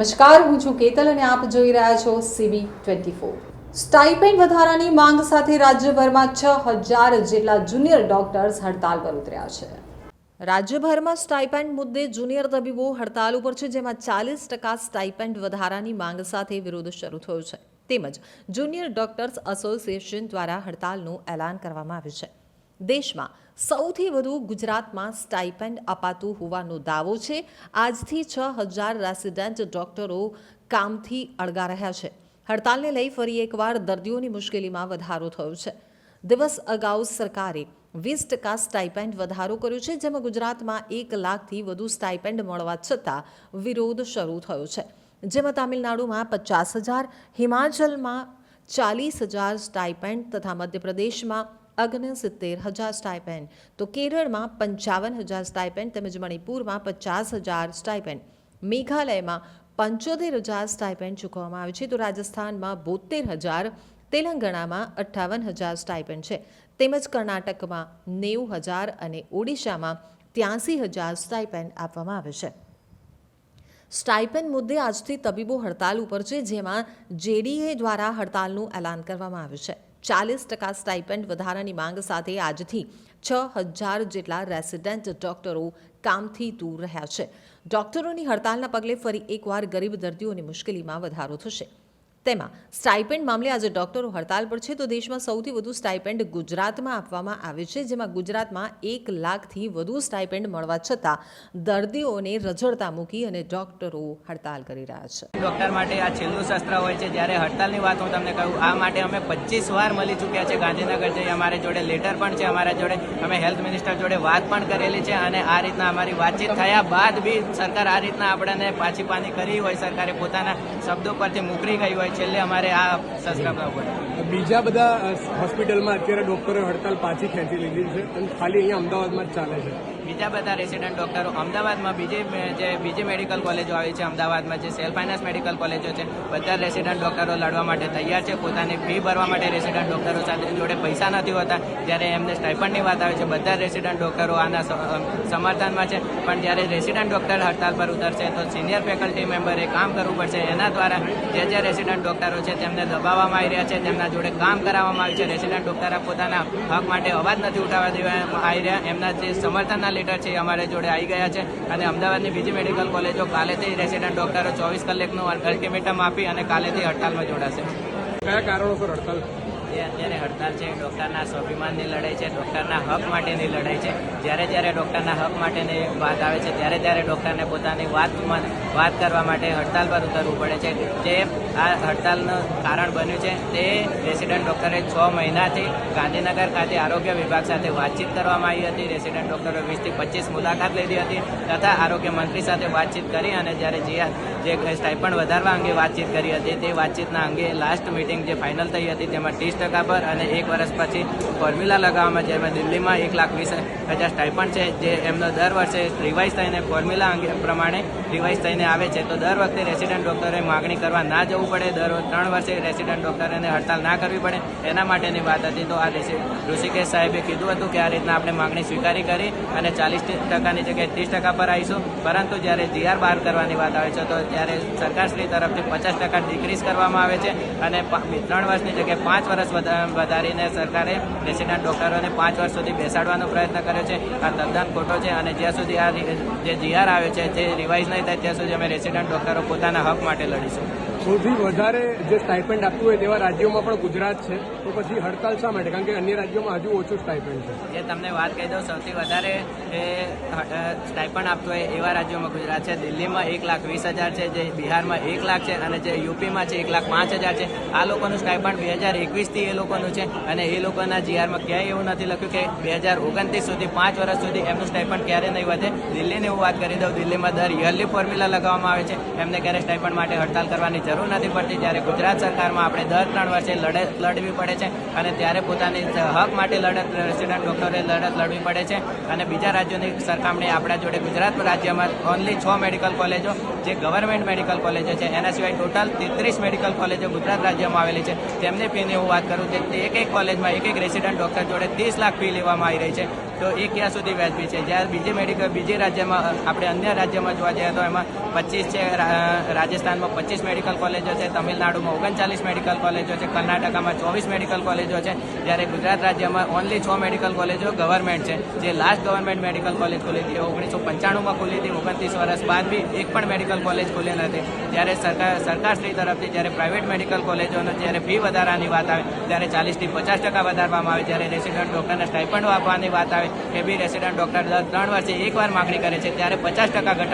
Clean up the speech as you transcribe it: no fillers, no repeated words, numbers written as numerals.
નમસ્કાર, હું છું કેતલ અને આપ જોઈ રહ્યા છો CB24। સ્ટાઇપેન્ડ વધારાની માંગ સાથે રાજ્યભરમાં 6000 જેટલા જુનિયર ડોક્ટર્સ હડતાલ પર ઉતર્યા છે। રાજ્યભરમાં સ્ટાઇપેન્ડ મુદ્દે જુનિયર તબીબો હડતાલ ઉપર છે, જેમાં 40% સ્ટાઇપેન્ડ વધારાની માંગ સાથે વિરોધ શરૂ થયો છે। તેમજ જુનિયર ડોક્ટર્સ એસોસિએશન દ્વારા હડતાલનું એલાન કરવામાં આવ્યું છે। દેશમાં સૌથી વધુ ગુજરાતમાં સ્ટાઇપેન્ડ અપાતું હોવાનો દાવો છે। આજથી 6000 રેસિડેન્ટ ડોક્ટરો કામથી અળગા રહ્યા છે। હડતાલને લઈ ફરી એકવાર દર્દીઓની મુશ્કેલીમાં વધારો થયો છે। દિવસ અગાઉ સરકારે 20% સ્ટાઇપેન્ડ વધારો કર્યો છે, જેમાં ગુજરાતમાં 1 લાખથી વધુ સ્ટાઇપેન્ડ મળવા છતાં વિરોધ શરૂ થયો છે। જેમાં તામિલનાડુમાં 50,000, હિમાચલમાં 40,000 સ્ટાઇપેન્ડ તથા મધ્યપ્રદેશમાં 69,000 સ્ટાઇપેન્ડ, તો કેરળમાં 55,000 સ્ટાઇપેન્ડ તેમજ મણિપુરમાં 50,000 સ્ટાઇપેન્ડ, મેઘાલયમાં 75,000 સ્ટાઇપેન્ડ ચૂકવવામાં આવે છે, તો રાજસ્થાનમાં 72,000, તેલંગાણામાં 58,000 સ્ટાઇપેન્ડ છે, તેમજ કર્ણાટકમાં 90,000 અને ઓડિશામાં 83,000 સ્ટાઇપેન્ડ આપવામાં આવે છે। સ્ટાઇપેન્ડ મુદ્દે આજથી તબીબો હડતાલ ઉપર છે, જેમાં JDA દ્વારા હડતાલનું એલાન કરવામાં આવ્યું છે। 40% સ્ટાઇપેન્ડ વધારાની માંગ સાથે આજથી 6000 જેટલા રેસિડેન્ટ ડોક્ટરો કામથી દૂર રહ્યા છે। ડોક્ટરોની હડતાલના પગલે ફરી એકવાર ગરીબ દર્દીઓની મુશ્કેલીમાં વધારો થશે। તેમાં સ્ટાઇપેન્ડ મામલે આજે ડોક્ટરો હડતાલ પર છે, તો દેશમાં સૌથી વધુ સ્ટાઇપેન્ડ ગુજરાતમાં આપવામાં આવે છે, જેમાં ગુજરાતમાં 1 લાખથી વધુ સ્ટાઇપેન્ડ મળવા છતાં દર્દીઓને રઝળતા મૂકી અને ડોક્ટરો હડતાલ કરી રહ્યા છે। ડોક્ટર માટે આ છેલ્લું શસ્ત્ર હોય છે। જ્યારે હડતાલની વાત હું તમને કહું, આ માટે અમે 25 વાર મળી ચૂક્યા છે। ગાંધીનગર જઈ અમારી જોડે લેટર પણ છે, અમારા જોડે અમે હેલ્થ મિનિસ્ટર જોડે વાત પણ કરેલી છે, અને આ રીતના અમારી વાતચીત થયા બાદ બી સરકાર આ રીતના આપણને પાછી પાની કરી હોય, સરકારે પોતાના શબ્દો પરથી મુકરી ગઈ હોય, છેલ્લે અમારે આ શસ્ત્ર ઉપર બીજા બધા હોસ્પિટલમાં અત્યારે ડોક્ટરો હડતાલ પાછી ખેંચી લીધી છે અને ખાલી અહીંયા અમદાવાદમાં જ ચાલે છે। બીજા બધા રેસિડેન્ટ ડોક્ટરો અમદાવાદમાં બીજી મેડિકલ કોલેજો આવી છે, અમદાવાદમાં જે સેલ્ફ ફાઇનાન્સ મેડિકલ કોલેજો છે, બધા રેસિડેન્ટ ડોક્ટરો લડવા માટે તૈયાર છે। પોતાની ફી ભરવા માટે રેસિડેન્ટ ડોક્ટરો સાથે જોડે પૈસા નથી હોતા। જ્યારે એમને સ્ટાઇપન્ડની વાત આવે છે, બધા રેસિડેન્ટ ડોક્ટરો આના સમર્થનમાં છે। પણ જ્યારે રેસિડેન્ટ ડોક્ટર હડતાલ પર ઉતરશે તો સિનિયર ફેકલ્ટી મેમ્બરે કામ કરવું પડશે। એના દ્વારા જે રેસિડેન્ટ ડોક્ટરો છે તેમને દબાવવામાં આવી રહ્યા છે, તેમના જોડે કામ કરાવવામાં આવ્યું છે। રેસિડેન્ટ ડોક્ટર પોતાના હક માટે અવાજ નથી ઉઠાવવા દેવામાં આવી રહ્યા। એમના જે સમર્થનના લેટર છે એ અમારે જોડે આવી ગયા છે, અને અમદાવાદની બીજી મેડિકલ કોલેજો કાલેથી રેસિડેન્ટ ડોક્ટરો 24 કલાકનું અલ્ટિમેટમ આપી અને કાલેથી હડતાલમાં જોડાશે। કયા કારણોસર હડતાલ? અત્યારે હડતાલ છે ડૉક્ટરના સ્વાભિમાનની લડાઈ છે, ડૉક્ટરના હક માટેની લડાઈ છે। જ્યારે ડૉક્ટરના હક માટેની વાત આવે છે ત્યારે ડૉક્ટરને પોતાની વાત કરવા માટે હડતાલ પર ઉતરવું પડે છે। જે આ હડતાલનું કારણ બન્યું છે તે રેસિડેન્ટ ડૉક્ટરે 6 મહિનાથી ગાંધીનગર ખાતે આરોગ્ય વિભાગ સાથે વાતચીત કરવામાં આવી હતી। રેસિડેન્ટ ડૉક્ટરો 20 થી 25 મુલાકાત લીધી હતી તથા આરોગ્ય મંત્રી સાથે વાતચીત કરી, અને જ્યારે જે સ્ટાઇપન્ડ વધારવા અંગે વાતચીત કરી હતી તે વાતચીતના અંગે લાસ્ટ મિટિંગ જે ફાઇનલ થઈ હતી તેમાં 30% પર અને 1 વર્ષ પછી ફોર્મ્યુલા લગાવવામાં, જેમાં દિલ્હીમાં 1,20,000 સ્ટાઇપન્ડ છે, જે એમનો દર વર્ષે રિવાઇઝ થઈને ફોર્મ્યુલા અંગે પ્રમાણે રિવાઇઝ થઈને આવે છે। તો દર વખતે રેસિડેન્ટ ડૉક્ટરે માગણી કરવા ના જવું પડે, દર 3 વર્ષે રેસિડેન્ટ ડૉક્ટરોને હડતાલ ના કરવી પડે, એના માટેની વાત હતી। તો આ ઋષિકેશ સાહેબે કીધું હતું કે આ રીતના આપણે માગણી સ્વીકારી કરી અને 40%ની જગ્યાએ 30% પર આવીશું, પરંતુ જ્યારે GR બહાર કરવાની વાત આવે છે તો ત્યારે સરકારશ્રી તરફથી 50% ડિક્રીઝ કરવામાં આવે છે, અને 3 વર્ષની જગ્યાએ 5 વર્ષ વધારીને સરકારે રેસિડેન્ટ ડોક્ટરોને 5 વર્ષ સુધી બેસાડવાનો પ્રયત્ન કર્યો છે। આ તદ્દન ખોટો છે, અને જ્યાં સુધી આ જે GR આવે છે જે રિવાઇઝ નહીં થાય ત્યાં સુધી અમે રેસિડેન્ટ ડોક્ટરો પોતાના હક માટે લડીશું। સૌથી વધારે જે સ્ટાઇપન્ડ આપતું હોય તેવા રાજ્યોમાં પણ ગુજરાત છે, તો પછી હડતાલ શા માટે? કારણ કે અન્ય રાજ્યોમાં હજુ ઓછું સ્ટાઇપન્ડ છે। એ તમને વાત કહી દઉં, સૌથી વધારે સ્ટાઇપન્ડ આપતું હોય એવા રાજ્યોમાં ગુજરાત છે। દિલ્હીમાં 1,20,000 છે, જે બિહારમાં 1 લાખ છે, અને જે યુપીમાં છે 1,05,000 છે। આ લોકોનું સ્ટાઇપન્ડ 2021થી એ લોકોનું છે, અને એ લોકોના GRમાં ક્યાંય એવું નથી લખ્યું કે 2029 સુધી 5 વર્ષ સુધી એમનું સ્ટાઇપન્ડ ક્યારે નહીં વધે। દિલ્હીની હું વાત કરી દઉં, દિલ્હીમાં દર યરલી ફોર્મ્યુલા લગાવવામાં આવે છે, એમને ક્યારે સ્ટાઇપન્ડ માટે હડતાલ કરવાની જરૂર નથી પડતી। જ્યારે ગુજરાત સરકારમાં આપણે દર 3 વર્ષે લડવી પડે છે, અને ત્યારે પોતાની હક માટે રેસિડેન્ટ ડોક્ટરે લડવી પડે છે। અને બીજા રાજ્યોની સરખામણી આપણા જોડે ગુજરાત રાજ્યમાં ઓનલી 6 મેડિકલ કોલેજો જે ગવર્મેન્ટ મેડિકલ કોલેજો છે, એના સિવાય ટોટલ 33 મેડિકલ કોલેજો ગુજરાત રાજ્યમાં આવેલી છે। તેમની ફીની હું વાત કરું કે એક કોલેજમાં એક રેસિડેન્ટ ડોક્ટર જોડે 30 લાખ ફી લેવામાં આવી રહી છે। તો એ ક્યાં સુધી વ્યાજબી છે? જ્યારે બીજી રાજ્યમાં આપણે અન્ય રાજ્યમાં જોવા જઈએ તો એમાં 25 છે, રાજસ્થાનમાં 25 મેડિકલ કોલેજો છે, તમિલનાડુમાં 39 મેડિકલ કોલેજો છે, કર્ણાટકામાં 24 મેડિકલ કોલેજો છે, જ્યારે ગુજરાત રાજ્યમાં ઓનલી 6 મેડિકલ કોલેજો ગવર્મેન્ટ છે. જે લાસ્ટ ગવર્મેન્ટ મેડિકલ કોલેજ ખુલી હતી 1995માં ખુલી હતી. 29 વર્ષ બાદ બી એક પણ મેડિકલ કોલેજ ખુલી નથી. ત્યારે સરકારશ્રી તરફથી જ્યારે પ્રાઇવેટ મેડિકલ કોલેજોનો જ્યારે ફી વધારાની વાત આવે ત્યારે 40% થી 50% વધારવામાં આવે. જ્યારે રેસિડન્ટ ડોક્ટરને સ્ટાઇપન્ડ આપવાની વાત આવે એ બી રેસિડન્ટ ડોક્ટર દર 3 વર્ષે એકવાર માગણી કરે છે ત્યારે 50% ઘટાડો